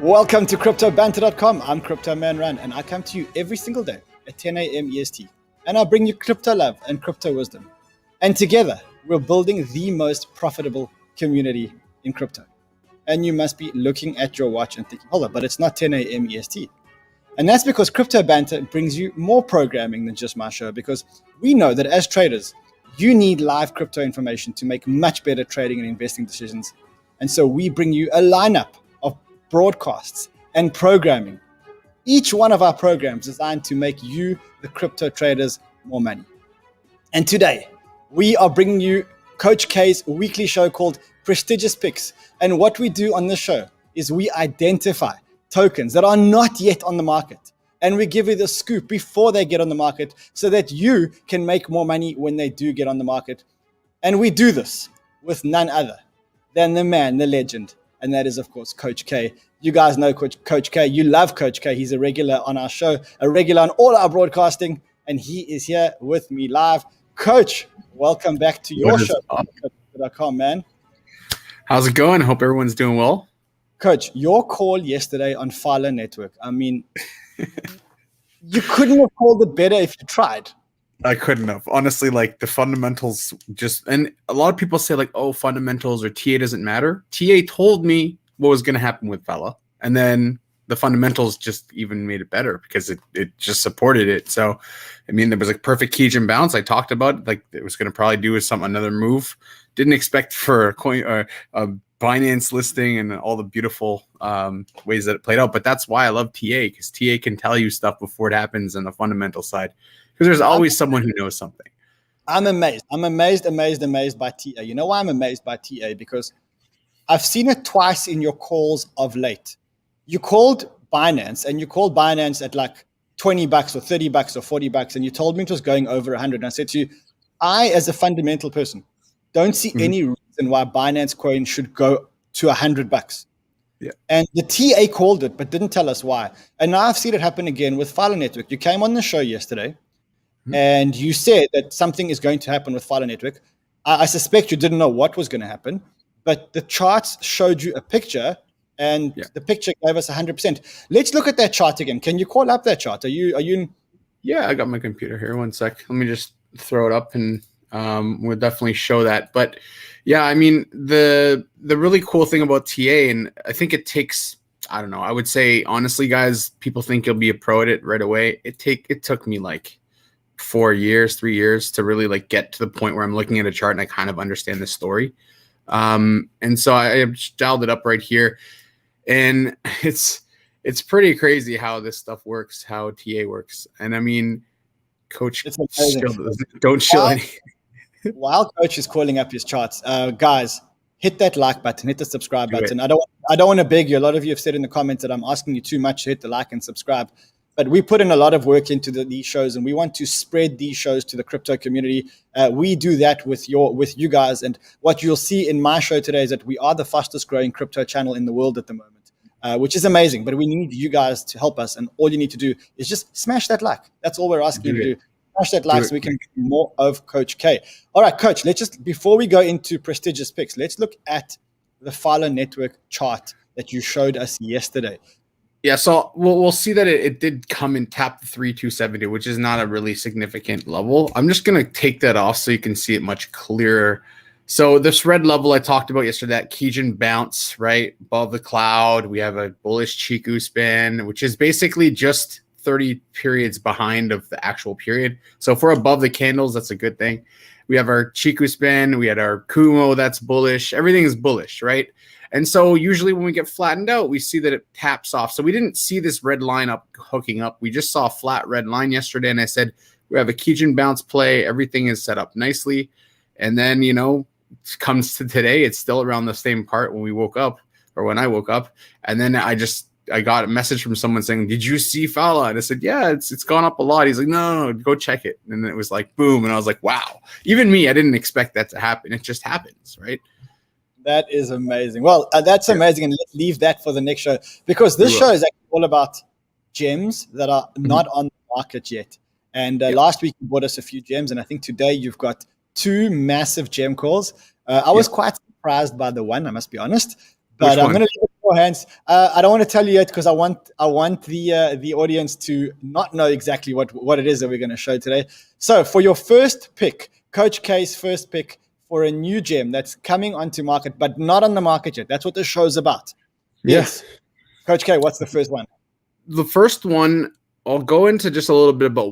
Welcome to CryptoBanter.com. I'm Crypto Man Run, and I come to you every single day at 10 a.m. EST. And I bring you crypto love and crypto wisdom. And together, we're building the most profitable community in crypto. And you must be looking at your watch and thinking, hold on, but it's not 10 a.m. EST. And that's because Crypto Banter brings you more programming than just my show, because we know that as traders, you need live crypto information to make much better trading and investing decisions. And so we bring you a lineup of broadcasts and programming. Each one of our programs is designed to make you, the crypto traders, more money. And today, we are bringing you Coach K's weekly show called Prestigious Picks. And what we do on this show is we identify tokens that are not yet on the market. And we give you the scoop before they get on the market so that you can make more money when they do get on the market. And we do this with none other than the man, the legend. And that is, of course, Coach K. You guys know Coach K. You love Coach K. He's a regular on our show, a regular on all our broadcasting. And he is here with me live. Coach, welcome back to your show. CryptoBanter.com, man. How's it going? Hope everyone's doing well. Coach, your call yesterday on Filer Network, I mean, you couldn't have called it better if you tried. I couldn't have. Honestly, like the fundamentals and a lot of people say like, oh, fundamentals or TA doesn't matter. TA told me what was going to happen with Fella. And then the fundamentals just even made it better because it just supported it. So, I mean, there was like perfect Keijin bounce. I talked about like it was going to probably do another move. Didn't expect for a coin or a Binance listing and all the beautiful ways that it played out. But that's why I love TA, because TA can tell you stuff before it happens on the fundamental side. Because there's always someone who knows something. I'm amazed. I'm amazed by TA. You know why I'm amazed by TA? Because I've seen it twice in your calls of late. You called Binance, and you called Binance at like $20 or $30 or $40, and you told me it was going over 100. And I said to you, I, as a fundamental person, don't see any reason why Binance coin should go to $100. Yeah. And the TA called it, but didn't tell us why. And now I've seen it happen again with Filer Network. You came on the show yesterday, and you said that something is going to happen with Filer Network. I suspect you didn't know what was going to happen, but the charts showed you a picture, and the picture gave us 100%. Let's look at that chart again. Can you call up that chart? Are you in? Yeah, I got my computer here. One sec. Let me just throw it up, and we'll definitely show that. But yeah, I mean, the really cool thing about TA, and I think it takes, I don't know, I would say honestly, guys, people think you'll be a pro at it right away. It took me like 3 years to really like get to the point where I'm looking at a chart and I kind of understand the story. And so I dialed it up right here, and it's pretty crazy how this stuff works, how TA works. And I mean, Coach, don't chill any. While Coach is calling up his charts, guys, hit that like button, hit the subscribe button. I don't want to beg you. A lot of you have said in the comments that I'm asking you too much to hit the like and subscribe. But we put in a lot of work into these shows, and we want to spread these shows to the crypto community. We do that with you guys. And what you'll see in my show today is that we are the fastest growing crypto channel in the world at the moment, which is amazing. But we need you guys to help us. And all you need to do is just smash that like. That's all we're asking you to do. Smash that like so we can do more of Coach K. All right, Coach, before we go into prestigious picks, let's look at the Filer Network chart that you showed us yesterday. Yeah, so we'll see that it did come and tap the 3270, which is not a really significant level. I'm just going to take that off so you can see it much clearer. So this red level I talked about yesterday, that Keijin bounce, right, above the cloud. We have a bullish Chiku spin, which is basically just 30 periods behind of the actual period. So if we're above the candles, that's a good thing. We have our Chiku spin. We had our Kumo, that's bullish. Everything is bullish, right? And so usually when we get flattened out, we see that it taps off. So we didn't see this red line hooking up. We just saw a flat red line yesterday. And I said, we have a Keijin bounce play. Everything is set up nicely. And then, comes to today, it's still around the same part when we woke up, or when I woke up. And then I got a message from someone saying, did you see Fala? And I said, yeah, it's gone up a lot. He's like, no, go check it. And then it was like, boom. And I was like, wow. Even me, I didn't expect that to happen. It just happens, right? That is amazing. Well, that's amazing. And let's leave that for the next show, because this show is actually all about gems that are not on the market yet. And last week you bought us a few gems. And I think today you've got 2 massive gem calls. I was quite surprised by the one, I must be honest. But I'm going to leave it more hands. I don't want to tell you yet because I want the audience to not know exactly what it is that we're going to show today. So for your first pick, Coach K's first pick for a new gem that's coming onto market, but not on the market yet. That's what the show's about. Yeah. Yes. Coach K, what's the first one? The first one, I'll go into just a little bit about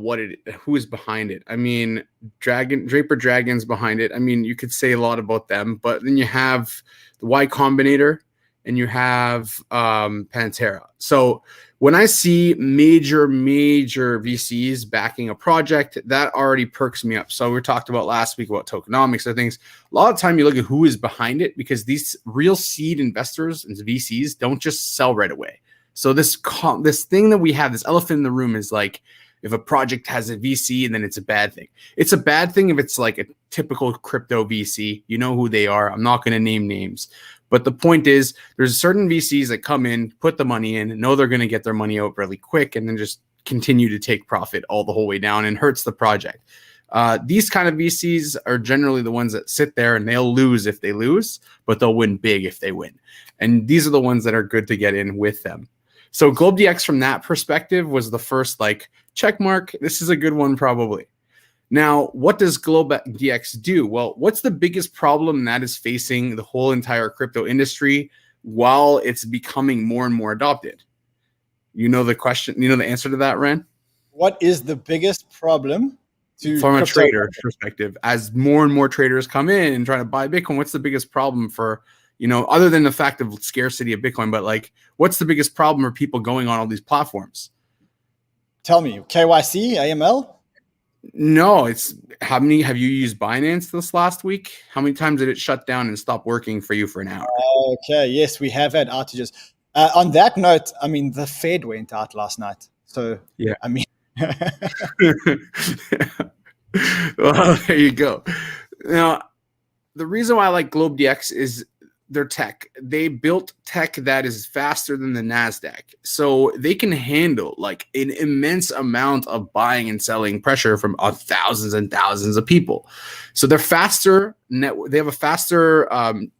who is behind it. I mean, Draper Dragon's behind it. I mean, you could say a lot about them, but then you have the Y Combinator and you have Pantera. So when I see major VCs backing a project, that already perks me up. So we talked about last week about tokenomics and things. A lot of time you look at who is behind it because these real seed investors and VCs don't just sell right away. So this thing that we have, this elephant in the room, is like if a project has a VC and then it's a bad thing. It's a bad thing if it's like a typical crypto VC. You know who they are. I'm not going to name names. But the point is there's certain VCs that come in, put the money in, know they're going to get their money out really quick, and then just continue to take profit all the whole way down and hurts the project. These kind of VCs are generally the ones that sit there and they'll lose if they lose, but they'll win big if they win. And these are the ones that are good to get in with them. So GlobeDX from that perspective was the first like check mark. This is a good one probably. Now, what does GlobeDX do? Well, what's the biggest problem that is facing the whole entire crypto industry while it's becoming more and more adopted? You know the question, you know the answer to that, Ren? What is the biggest problem from a trader perspective? As more and more traders come in and try to buy Bitcoin, what's the biggest problem for, you know, other than the fact of scarcity of Bitcoin, but like, what's the biggest problem for people going on all these platforms? Tell me, KYC, AML? No, it's how many have you used Binance this last week? How many times did it shut down and stop working for you for an hour? Okay, yes, we have had outages. On that note, I mean, the Fed went out last night. So, yeah, I mean. Well, there you go. Now, the reason why I like GlobeDX is their tech. They built tech that is faster than the NASDAQ. So they can handle like an immense amount of buying and selling pressure from thousands and thousands of people. So they're faster. They have a faster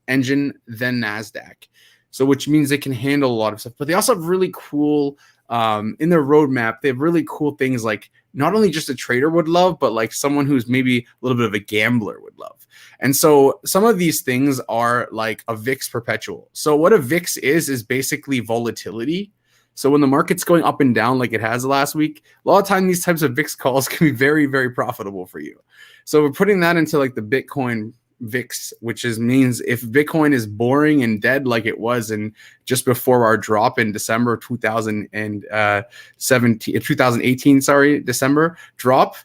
engine than NASDAQ. So which means they can handle a lot of stuff. But they also have really cool, in their roadmap, they have really cool things like not only just a trader would love, but like someone who's maybe a little bit of a gambler would love. And so some of these things are like a VIX perpetual. So what a VIX is basically volatility. So when the market's going up and down like it has last week, a lot of time these types of VIX calls can be very, very profitable for you. So we're putting that into like the Bitcoin VIX, which means if Bitcoin is boring and dead like it was in just before our drop in December 2018, December drop,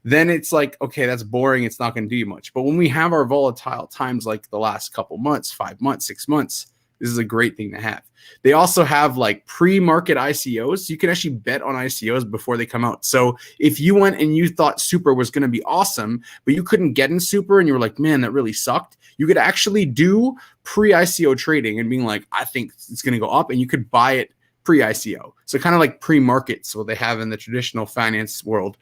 then it's like, okay, that's boring. It's not going to do you much. But when we have our volatile times like the last couple months, 5 months, 6 months, this is a great thing to have. They also have like pre-market ICOs. You can actually bet on ICOs before they come out. So if you went and you thought Super was going to be awesome, but you couldn't get in Super and you were like, man, that really sucked, you could actually do pre-ICO trading and being like, I think it's going to go up, and you could buy it pre-ICO. So kind of like pre-market, so they have in the traditional finance world.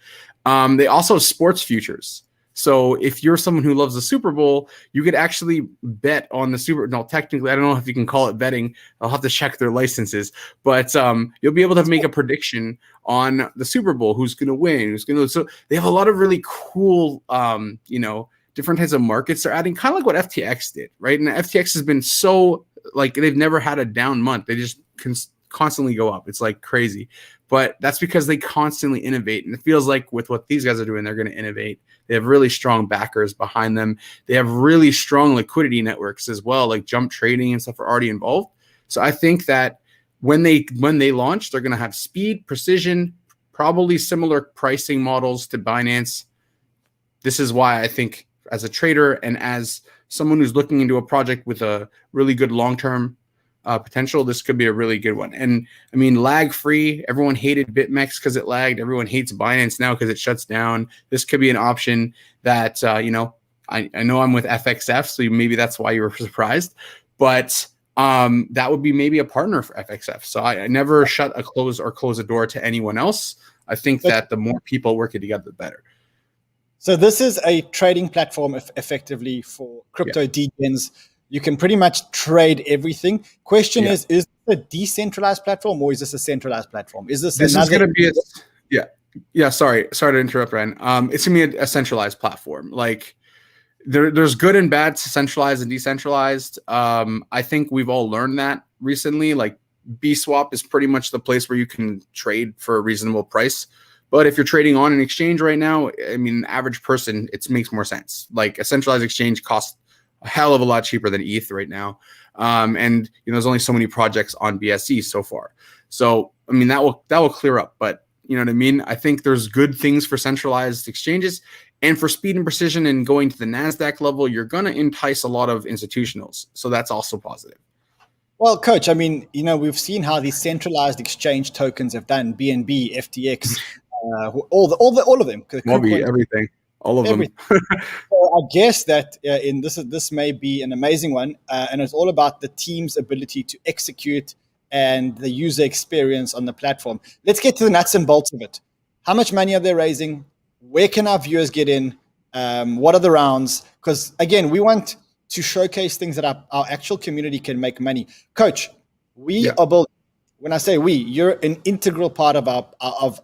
They also have sports futures. So if you're someone who loves the Super Bowl, you could actually bet on the Super. No, technically, I don't know if you can call it betting. I'll have to check their licenses. But you'll be able to make a prediction on the Super Bowl, who's going to win, who's going to. So they have a lot of really cool, different types of markets they're adding, kind of like what FTX did, right? And FTX has been so like they've never had a down month. They just constantly go up. It's like crazy. But that's because they constantly innovate. And it feels like with what these guys are doing, they're going to innovate. They have really strong backers behind them. They have really strong liquidity networks as well, like jump trading and stuff are already involved. So I think that when they launch, they're going to have speed, precision, probably similar pricing models to Binance. This is why I think as a trader and as someone who's looking into a project with a really good long-term potential, this could be a really good one. And I mean, lag free. Everyone hated BitMEX because it lagged. Everyone hates Binance now because it shuts down. This could be an option that I know I'm with FXF, so maybe that's why you were surprised. But that would be maybe a partner for FXF. So I never close a door to anyone else. I think that the more people working together, the better. So this is a trading platform effectively for crypto degens. You can pretty much trade everything. Question Yeah. is this a decentralized platform or is this a centralized platform? Is this This is another? going to be yeah. Sorry to interrupt, Ryan. It's gonna be a centralized platform. Like there's good and bad to centralized and decentralized. I think we've all learned that recently. Like BSwap is pretty much the place where you can trade for a reasonable price. But if you're trading on an exchange right now, I mean, average person, it makes more sense. Like a centralized exchange costs a hell of a lot cheaper than ETH right now. And there's only so many projects on BSC so far. So I mean, that will clear up. But you know what I mean? I think there's good things for centralized exchanges. And for speed and precision and going to the NASDAQ level, you're going to entice a lot of institutionals. So that's also positive. Well, Coach, I mean, we've seen how these centralized exchange tokens have done, BNB, FTX, all of them. Mobi, everything, all of them. So I guess that this may be an amazing one, and it's all about the team's ability to execute and the user experience on the platform. Let's get to the nuts and bolts of it. How much money are they raising? Where can our viewers get in? What are the rounds? Because again, we want to showcase things that our actual community can make money. Coach, we are building. When I say we, you're an integral part of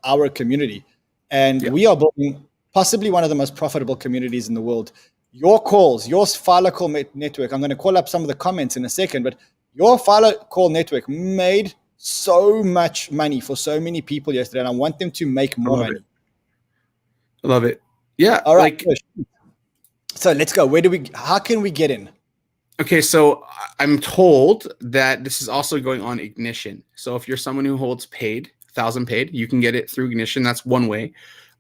our community, and we are building possibly one of the most profitable communities in the world. Your calls, your Filer Call network. I'm going to call up some of the comments in a second, but your Filer Call network made so much money for so many people yesterday, and I want them to make more money. I love it. Yeah. All right. So let's go. How can we get in? Okay. So I'm told that this is also going on Ignition. So if you're someone who holds paid, 1,000 paid, you can get it through Ignition. That's one way.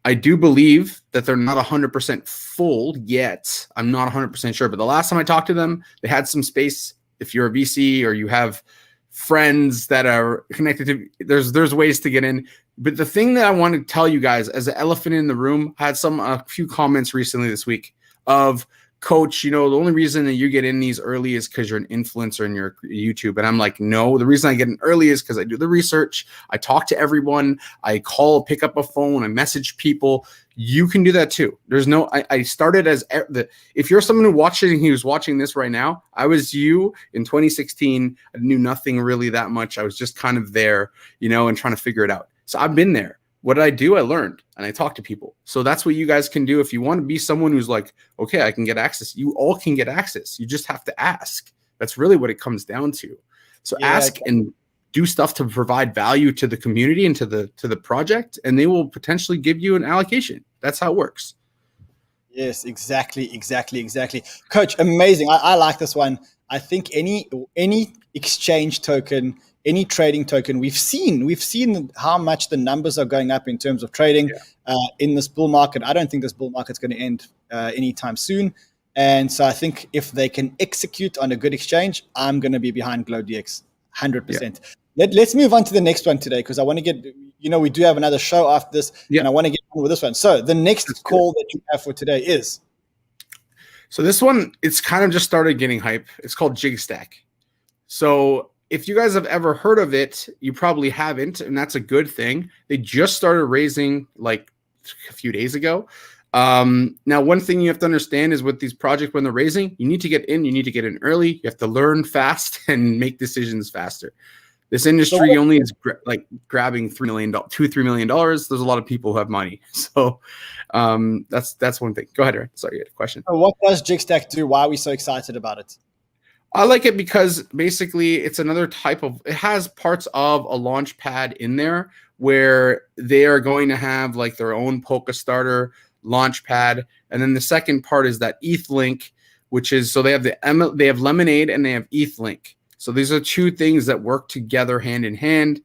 I do believe that they're not 100% full yet. I'm not 100% sure, but the last time I talked to them, they had some space. If you're a VC or you have friends that are connected to, there's ways to get in. But the thing that I want to tell you guys as an elephant in the room, I had a few comments recently this week of, Coach, the only reason that you get in these early is because you're an influencer in your YouTube. And I'm like, no, the reason I get in early is because I do the research. I talk to everyone. I pick up a phone. I message people. You can do that too. I started as if you're someone who's watching this right now, I was you in 2016. I knew nothing really that much. I was just kind of there, and trying to figure it out. So I've been there. What did I do? I learned and I talked to people. So that's what you guys can do. If you want to be someone who's like, okay, I can get access. You all can get access. You just have to ask. That's really what it comes down to. So ask and do stuff to provide value to the community and to the project, and they will potentially give you an allocation. That's how it works. Yes, exactly. Coach, amazing. I like this one. I think any exchange token, any trading token, we've seen how much the numbers are going up in terms of trading in this bull market. I don't think this bull market's going to end anytime soon. And so I think if they can execute on a good exchange, I'm going to be behind GlobeDX 100%. Let's move on to the next one today, because I want to get, we do have another show after this, and I want to get on with this one. So the next call that you have for today is? So this one, it's kind of just started getting hype. It's called Jigstack. So if you guys have ever heard of it, you probably haven't, and that's a good thing. They just started raising like a few days ago. Now, one thing you have to understand is with these projects, when they're raising, you need to get in early. You have to learn fast and make decisions faster. This industry only is grabbing $3 million. There's a lot of people who have money. So that's one thing. Go ahead, Aaron. Sorry, you had a question. So what does Jigstack do? Why are we so excited about it? I like it because basically it's another type of, it has parts of a launch pad in there where they are going to have like their own Polka starter launch pad. And then the second part is that ETH link, which is, so they have Lemonade and they have ETH link. So these are two things that work together hand in hand.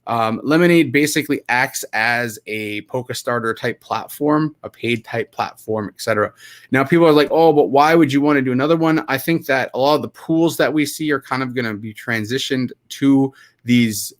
Lemonade basically acts as a Polka starter type platform, a paid type platform, etc. Now people are like, oh, but why would you want to do another one? I think that a lot of the pools that we see are kind of going to be transitioned to these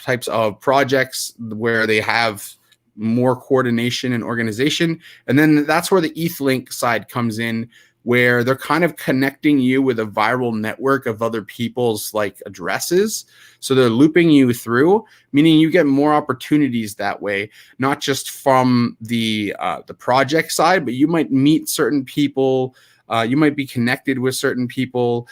types of projects where they have more coordination and organization. And then that's where the ETH link side comes in, where they're kind of connecting you with a viral network of other people's like addresses. So they're looping you through, meaning you get more opportunities that way, not just from the project side, but you might meet certain people You might be connected with certain people.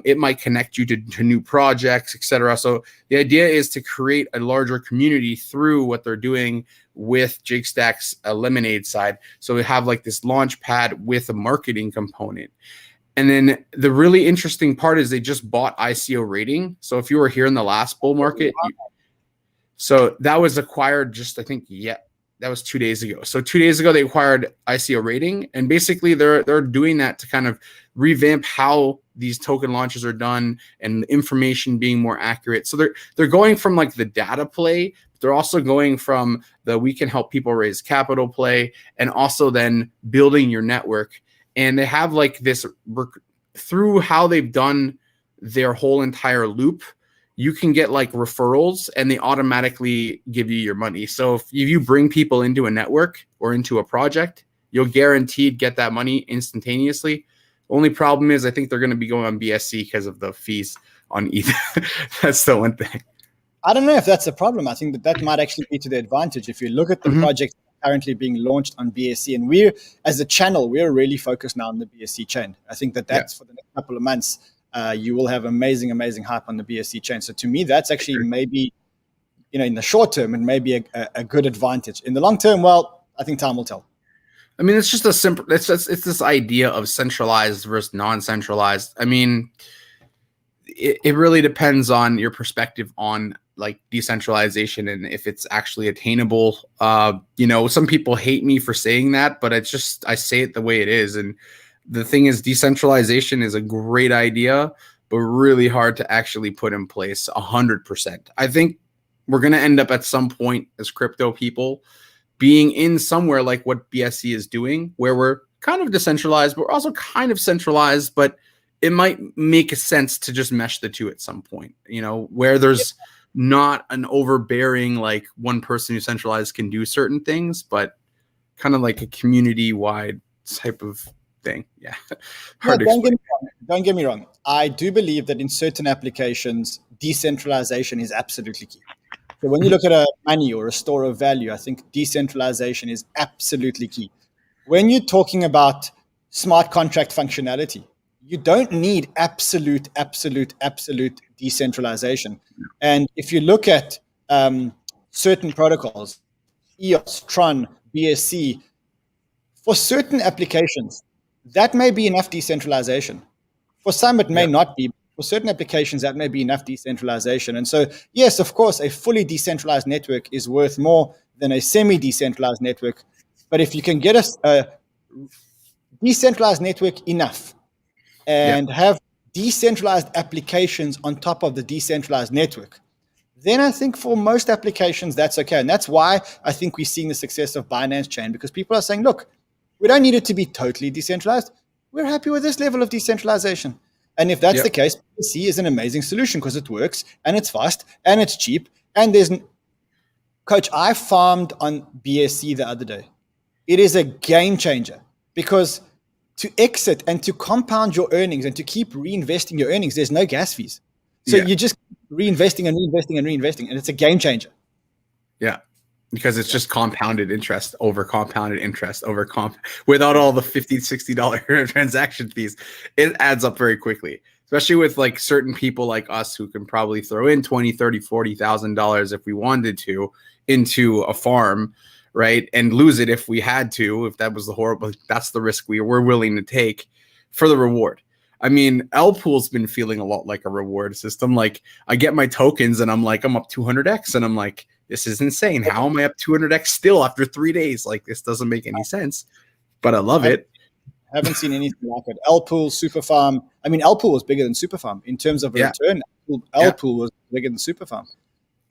It might connect you to new projects, etc. So the idea is to create a larger community through what they're doing with Jigstack's Lemonade side. So we have like this launch pad with a marketing component. And then the really interesting part is they just bought ICO rating. So if you were here in the last bull market, so that was acquired just, I think, that was 2 days ago. So 2 days ago, they acquired ICO rating. And basically they're doing that to kind of revamp how these token launches are done and the information being more accurate. So they're going from like the data play. They're also going from the we can help people raise capital play, and also then building your network. And they have like this through how they've done their whole entire loop. You can get like referrals and they automatically give you your money. So if you bring people into a network or into a project, you'll guaranteed get that money instantaneously. Only problem is I think they're going to be going on BSC because of the fees on ETH. That's the one thing. I don't know if that's a problem. I think that might actually be to their advantage. If you look at the projects currently being launched on BSC, and we're, as a channel, we're really focused now on the BSC chain. I think that's for the next couple of months. You will have amazing hype on the BSC chain. So to me, that's actually maybe, in the short term, it may be a good advantage. In the long term, well, I think time will tell. I mean, it's just it's this idea of centralized versus non-centralized. I mean, it really depends on your perspective on like decentralization and if it's actually attainable. Some people hate me for saying that, but I say it the way it is. And the thing is, decentralization is a great idea, but really hard to actually put in place 100%. I think we're going to end up at some point as crypto people being in somewhere like what BSC is doing, where we're kind of decentralized, but we're also kind of centralized, but it might make sense to just mesh the two at some point, where there's not an overbearing, like one person who's centralized can do certain things, but kind of like a community-wide type of thing. Yeah. Don't get me wrong. I do believe that in certain applications, decentralization is absolutely key. So when you look at a money or a store of value, I think decentralization is absolutely key. When you're talking about smart contract functionality, you don't need absolute decentralization. And if you look at certain protocols, EOS, Tron, BSC, for certain applications, that may be enough decentralization. For some, it may not be. For certain applications, that may be enough decentralization. And so, yes, of course, a fully decentralized network is worth more than a semi-decentralized network. But if you can get a decentralized network enough and have decentralized applications on top of the decentralized network, then I think for most applications, that's okay. And that's why I think we're seeing the success of Binance Chain, because people are saying, look, we don't need it to be totally decentralized. We're happy with this level of decentralization. And if that's the case, BSC is an amazing solution because it works and it's fast and it's cheap. And Coach, I farmed on BSC the other day. It is a game changer because to exit and to compound your earnings and to keep reinvesting your earnings, there's no gas fees. So you just reinvesting and reinvesting and reinvesting, and it's a game changer. Yeah. Because it's just compounded interest over compounded interest over without all the $50, $60 transaction fees. It adds up very quickly, especially with like certain people like us who can probably throw in $20,000, $30,000, $40,000 if we wanted to into a farm, right? And lose it if we had to, if that was that's the risk we're willing to take for the reward. I mean, L-Pool's been feeling a lot like a reward system. Like I get my tokens and I'm up 200x and I'm like, this is insane. How am I up 200x still after 3 days? Like, this doesn't make any sense, but I love it. I haven't seen anything like it. L-Pool, Superfarm. I mean, L-Pool was bigger than Superfarm in terms of a return. L-Pool was bigger than Superfarm.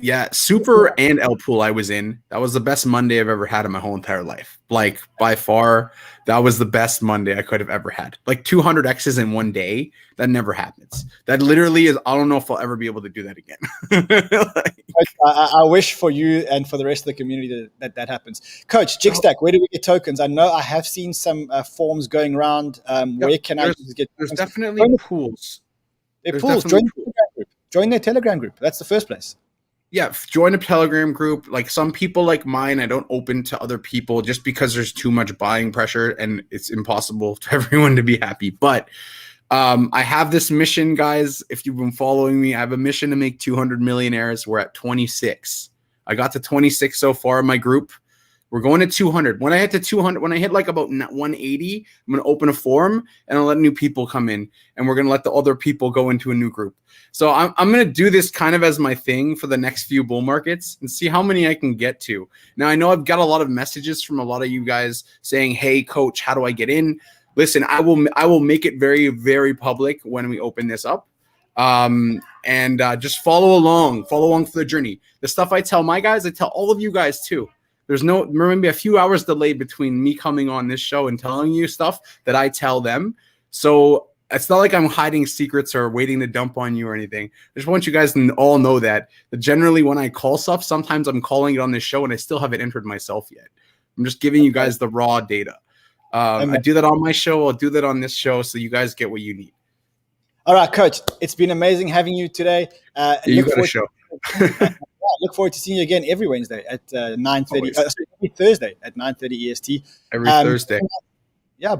Yeah, Super and L-Pool I was in. That was the best Monday I've ever had in my whole entire life. Like, by far, that was the best Monday I could have ever had. Like, 200X's in one day, that never happens. That literally is, I don't know if I'll ever be able to do that again. I wish for you and for the rest of the community that happens. Coach, Jigstack, where do we get tokens? I know I have seen some forms going around. Where can I get There's definitely pools. They're pools. Join their Telegram group. That's the first place. Yeah, join a Telegram group. Like some people like mine, I don't open to other people just because there's too much buying pressure and it's impossible for everyone to be happy. But I have this mission, guys. If you've been following me, I have a mission to make 200 millionaires. We're at 26. I got to 26 so far in my group. We're going to 200. When I hit to 200, when I hit like about 180, I'm going to open a forum and I'll let new people come in, and we're going to let the other people go into a new group. So I'm going to do this kind of as my thing for the next few bull markets and see how many I can get to. Now, I know I've got a lot of messages from a lot of you guys saying, hey, coach, how do I get in? Listen, I will make it very, very public when we open this up. Just follow along for the journey. The stuff I tell my guys, I tell all of you guys too. There's maybe a few hours delay between me coming on this show and telling you stuff that I tell them. So it's not like I'm hiding secrets or waiting to dump on you or anything. I just want you guys to all know that generally when I call stuff, sometimes I'm calling it on this show and I still haven't entered myself yet. I'm just giving you guys the raw data. I do that on my show. I'll do that on this show so you guys get what you need. All right, Coach. It's been amazing having you today. You got a show. Look forward to seeing you again every Wednesday at 9:30. Every Thursday at 9:30 EST. Every Thursday.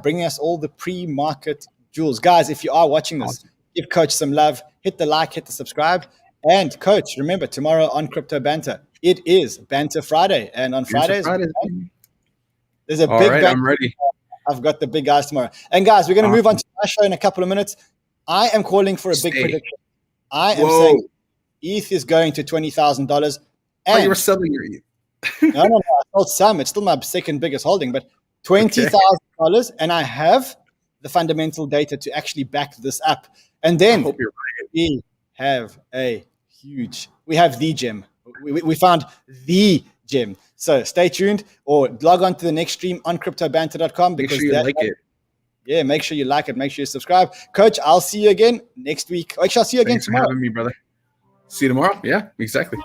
Bringing us all the pre-market jewels. Guys, if you are watching this, give Coach some love. Hit the like, hit the subscribe. And Coach, remember, tomorrow on Crypto Banter, it is Banter Friday. And on Fridays, there's a big banter. I'm ready. I've got the big guys tomorrow. And guys, we're going to move on to my show in a couple of minutes. I am calling for a big prediction. I am saying ETH is going to $20,000. Oh, you were selling your ETH. No, I sold some. It's still my second biggest holding, but $20,000, and I have the fundamental data to actually back this up. And then I hope you're right. We have the gem. We found the gem. So stay tuned or log on to the next stream on cryptobanter.com. Make sure you like it. Yeah, make sure you like it. Make sure you subscribe. Coach, I'll see you again next week. Actually, I'll see you again tomorrow. Thanks for having me, brother. See you tomorrow. Yeah, exactly.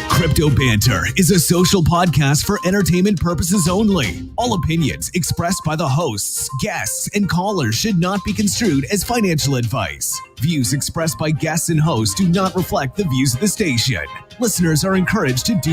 Crypto Banter is a social podcast for entertainment purposes only. All opinions expressed by the hosts, guests, and callers should not be construed as financial advice. Views expressed by guests and hosts do not reflect the views of the station. Listeners are encouraged to do